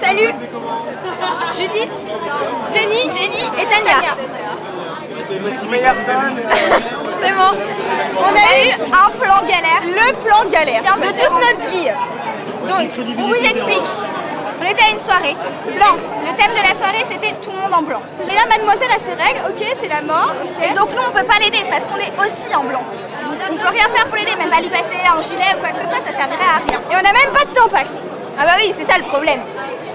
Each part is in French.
Salut. Judith, Jenny et Tania. C'est bon. On a eu un plan galère. Le plan galère de toute notre vie. Donc, on vous explique. On était à une soirée. Blanc. Le thème de la soirée, c'était tout le monde en blanc. Et là, mademoiselle a ses règles. Ok, c'est la mort. Okay. Et donc, nous, on peut pas l'aider parce qu'on est aussi en blanc. On peut rien faire pour l'aider, même pas lui passer un gilet ou quoi que ce soit, ça servirait à rien. Et on a même pas de tampax. Ah bah oui, c'est ça le problème.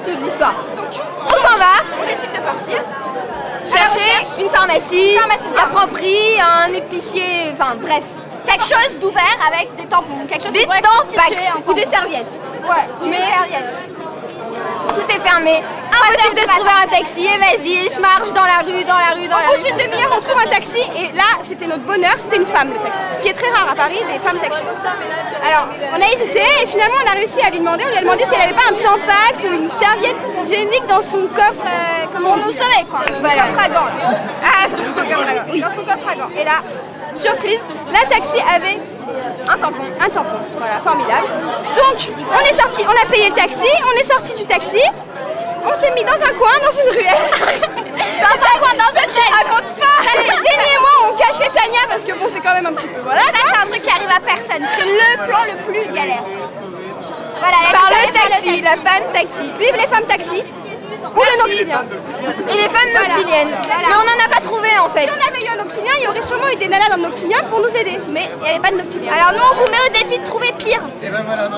Toute l'histoire. Donc, on s'en va. On décide de partir. Chercher une pharmacie, un Franprix, un épicier, enfin bref. Quelque chose d'ouvert avec des tampons, quelque chose des tampax ou des serviettes. Ouais, ou des serviettes. Tout est fermé. Impossible de trouver un taxi. Et vas-y, je marche dans la rue. Au bout d'une demi-heure, on trouve un taxi et là, c'était notre bonheur, c'était une femme le taxi. Ce qui est très rare à Paris, des femmes taxi. Alors, on a hésité et finalement, on a réussi à lui demander. On lui a demandé si elle n'avait pas un tampax ou une serviette hygiénique dans son coffre, comme on nous savait quoi. Voilà. Coffre à gants. Ah, dans son coffre à gants. Oui, dans son coffre à gants. Et là, surprise, la taxi avait un tampon, voilà, formidable. Donc, on est sorti, on a payé le taxi, on est sorti du taxi, on s'est mis dans un coin, dans une ruelle. Dans un coin, dans un tel. Raconte pas. Ça, c'est Jenny et moi, on cachait Tania parce que bon, c'est quand même un petit peu, voilà. Ça, c'est un truc qui arrive à personne, c'est le plan le plus galère. Voilà, par le taxi, la femme taxi. Vive les femmes taxi. Ou le noctilien. Et les femmes noctiliennes. Voilà. Mais on n'en a pas trouvé en fait. Si on avait eu un noctilien, il y aurait sûrement eu des nanas dans le noctilien pour nous aider. Mais il n'y avait pas de noctilien. Alors nous on vous met au défi de trouver pire. Et ben voilà,